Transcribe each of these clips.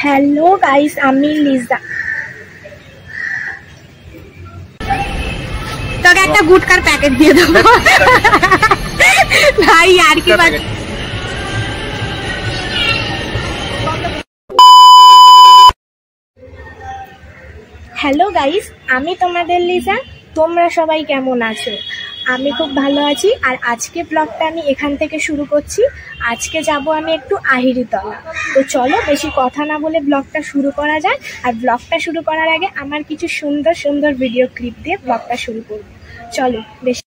Hello guys, আমি লিজা। তোকে একটা গুটকার প্যাকেট দিয়ে দেবো ভাই, আর কি বাকি। হ্যালো গাইস, আমি তোমাদের লিজা। তোমরা সবাই কেমন আছো? আমি খুব ভালো আছি। আর আজকে ব্লগটা আমি এখান থেকে শুরু করছি। আজকে যাব আমি একটু আহিরিতলা। তো চলো বেশি কথা না বলে ব্লগটা শুরু করা যায়। আর ব্লগটা শুরু করার আগে আমার কিছু সুন্দর সুন্দর ভিডিও ক্লিপ দিয়ে ব্লগটা শুরু করব। চলো বেশি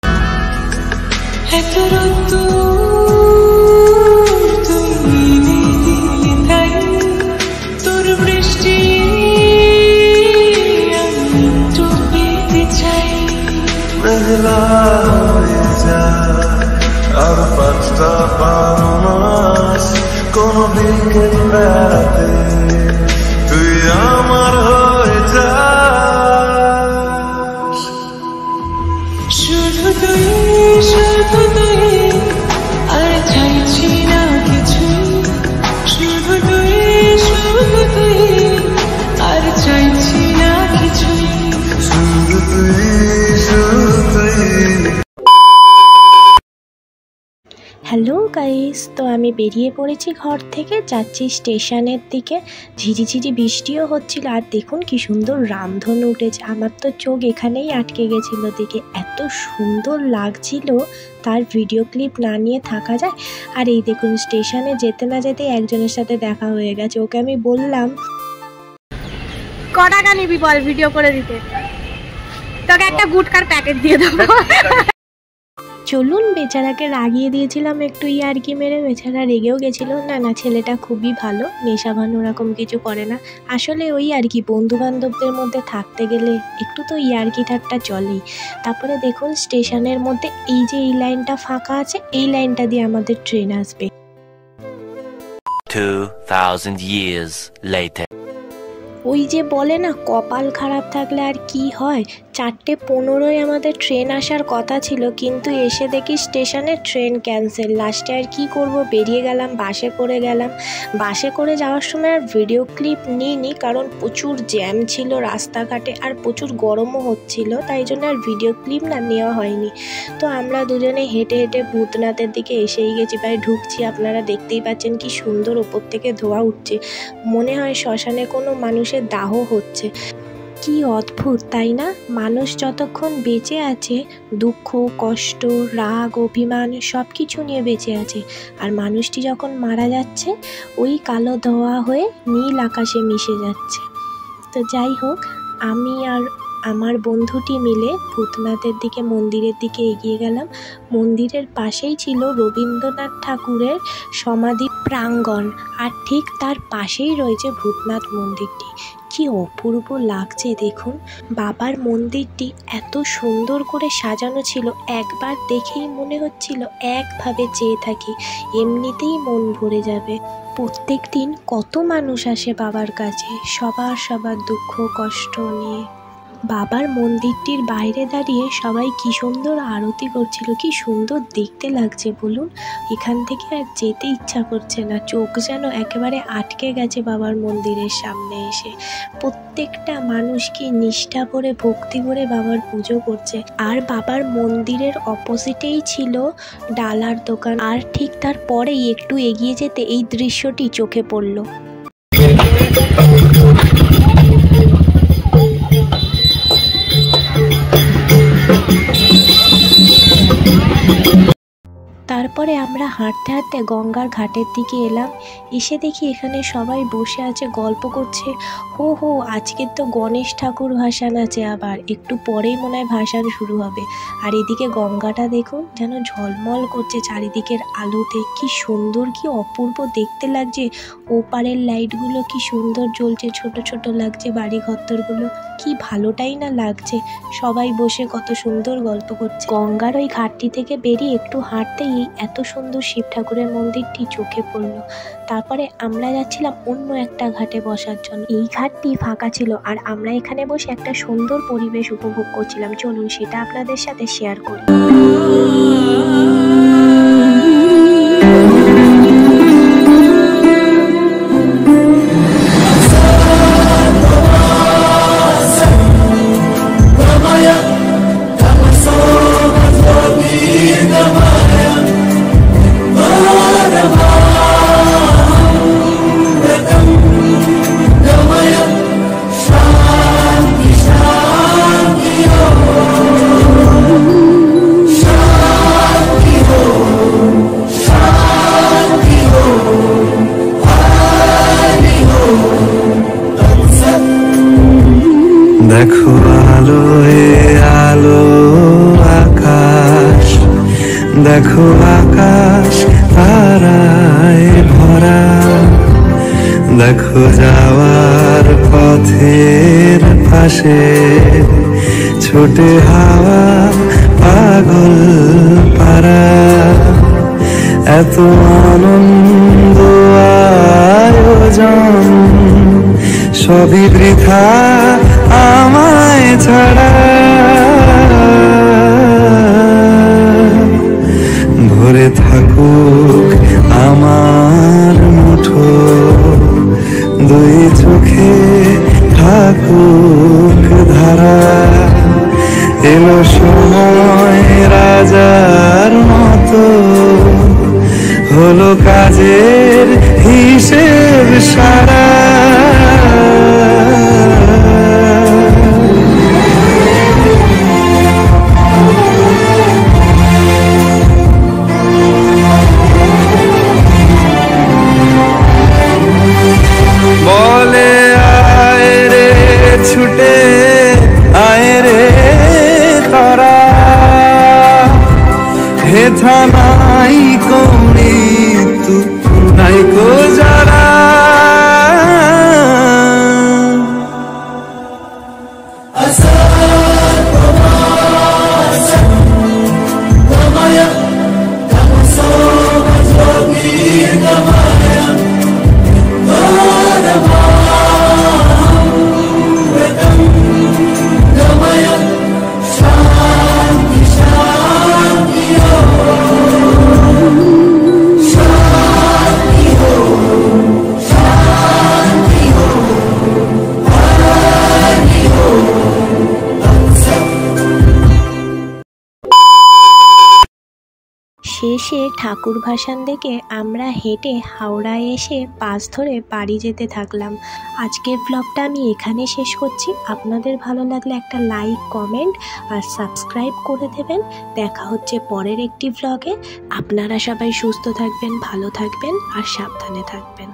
আর পাঁচটা বারো মাস কোনো বিকেল বেড়াতে তুই আমার হয়ে যা, শুধু তুই শুধু তুই, আর চাইছি না কিছু, শুধু তুই শুধু তুই, আর চাইছি না কিছু, শুধু তুই শুধু তুই। হ্যালো গাইস, তো আমি বেরিয়ে পড়েছি ঘর থেকে, যাচ্ছি স্টেশনের দিকে। ঝিরিঝিরি বৃষ্টিও হচ্ছিল। আর দেখুন কি সুন্দর রামধনু উঠেছে। আমার তো চোখ এখানেই আটকে গেছিল দেখে, এত সুন্দর লাগছিল। তার ভিডিও ক্লিপ না নিয়ে থাকা যায়। আর এই দেখুন স্টেশনে যেতে না যেতে একজনের সাথে দেখা হয়ে গেছে। ওকে আমি বললাম, ক টাকা নিবি বল ভিডিও করে দিতে? তোকে একটা গুটকার প্যাকেট দিয়ে দেবো। চলুন, বেচারাকে রাগিয়ে দিয়েছিলাম একটু ইয়ার্কি মেরে। বেচারা রেগেও গেছিলো। না ছেলেটা খুবই ভালো, নেশা ভান ওরকম কিছু করে না। আসলে ওই আর কি, বন্ধু বান্ধবদের মধ্যে থাকতে গেলে একটু তো ইয়ার্কি ঠাট্টা চলেই। তারপরে দেখুন স্টেশনের মধ্যে এই যে এই লাইনটা ফাঁকা আছে, এই লাইনটা দিয়ে আমাদের ট্রেন আসবে। 2000 years later. ওই যে বলে না, কপাল খারাপ থাকলে আর কি হয়। 4:15 আমাদের ট্রেন আসার কথা ছিল, কিন্তু এসে দেখি স্টেশনে ট্রেন ক্যান্সেল। লাস্টে আর কি করব, বেরিয়ে গেলাম, বাসে করে গেলাম। বাসে করে যাওয়ার সময় আর ভিডিও ক্লিপ নিইনি, কারণ প্রচুর জ্যাম ছিল রাস্তাঘাটে আর প্রচুর গরমও হচ্ছিল, তাই জন্য আর ভিডিও ক্লিপ না নেওয়া হয়নি। তো আমরা দুজনে হেঁটে হেঁটে ভূতনাথের দিকে এসেই গেছি। প্রায় ঢুকছি, আপনারা দেখতেই পাচ্ছেন কি সুন্দর ওপর থেকে ধোঁয়া উঠছে। মনে হয় শ্মশানে কোনো মানুষের দাহ হচ্ছে। কি অদ্ভুত তাই না? মানুষ যতক্ষণ বেঁচে আছে দুঃখ কষ্ট রাগ অভিমান সব কিছু নিয়ে বেঁচে আছে, আর মানুষটি যখন মারা যাচ্ছে ওই কালো ধোঁয়া হয়ে নীল আকাশে মিশে যাচ্ছে। তো যাই হোক, আমি আর আমার বন্ধুটি মিলে ভূতনাথের দিকে মন্দিরের দিকে এগিয়ে গেলাম। মন্দিরের পাশেই ছিল রবীন্দ্রনাথ ঠাকুরের সমাধি প্রাঙ্গণ, আর ঠিক তার পাশেই রয়েছে ভূতনাথ মন্দিরটি। কি অপূর্ব লাগছে দেখুন। বাবার মন্দিরটি এত সুন্দর করে সাজানো ছিল, একবার দেখেই মনে হচ্ছিল একভাবে চেয়ে থাকি, এমনিতেই মন ভরে যাবে। প্রত্যেক দিন কত মানুষ আসে বাবার কাছে, সবার দুঃখ কষ্ট নিয়ে। বাবার মন্দিরটির বাইরে দাঁড়িয়ে সবাই কি সুন্দর আরতি করছিল, কি সুন্দর দেখতে লাগছে বলুন। এখান থেকে আর যেতে ইচ্ছা করছে না, চোখ যেন একেবারে আটকে গেছে বাবার মন্দিরের সামনে এসে। প্রত্যেকটা মানুষ কি নিষ্ঠা করে ভক্তি করে বাবার পুজো করছে। আর বাবার মন্দিরের অপোজিটেই ছিল ডালার দোকান, আর ঠিক তার পরেই একটু এগিয়ে যেতে এই দৃশ্যটি চোখে পড়ল। তারপরে আমরা হাঁটতে হাঁটতে গঙ্গার ঘাটের দিকে এলাম। এসে দেখি এখানে সবাই বসে আছে, গল্প করছে। হো আজকে তো গণেশ ঠাকুর ভাসান আছে, আবার একটু পরেই মনে হয় ভাসান শুরু হবে। আর এদিকে গঙ্গাটা দেখুন যেন ঝলমল করছে চারিদিকের আলোতে, কি সুন্দর কি অপূর্ব দেখতে লাগছে। ওপারের লাইটগুলো কি সুন্দর জ্বলছে, ছোট ছোট লাগছে বাড়ি ঘরদরগুলো, কি ভালোটাই না লাগছে। সবাই বসে কত সুন্দর গল্প করছে। গঙ্গার ওই ঘাটটি থেকে বেরিয়ে একটু হাঁটতেই এত সুন্দর শিব ঠাকুরের মন্দিরটি চোখে পড়লো। তারপরে আমরা যাচ্ছিলাম অন্য একটা ঘাটে বসার জন্য। এই ঘাটটি ফাঁকা ছিল আর আমরা এখানে বসে একটা সুন্দর পরিবেশ উপভোগ করছিলাম। চলুন সেটা আপনাদের সাথে শেয়ার করি। দেখো আলোয় আলো আকাশ, দেখো আকাশ তারায় ভরা, দেখো যাওয়ার পথের পাশে ছোটে হাওয়া পাগল পারা। এত আনন্দ আয়োজন সবই বৃথা আমায় ছাড়া। ভরে থাকুক আমার মুঠো, দুই চোখে থাকুক ধারা। এলো সময় রাজার মতো, হলো কাজের হিসেব সারা। বলে আয় রে ছুটে আয় রে তারা, হেথা নাই কো মৃত্যু নাই কো যারা। শেষে ঠাকুর ভাসান দেখে আমরা হেঁটে হাওড়ায় এসে বাস ধরে বাড়ি যেতে থাকলাম। আজকের ব্লগটা আমি এখানে শেষ করছি। আপনাদের ভালো লাগলে একটা লাইক, কমেন্ট আর সাবস্ক্রাইব করে দেবেন। দেখা হচ্ছে পরের একটি ব্লগে। আপনারা সবাই সুস্থ থাকবেন, ভালো থাকবেন আর সাবধানে থাকবেন।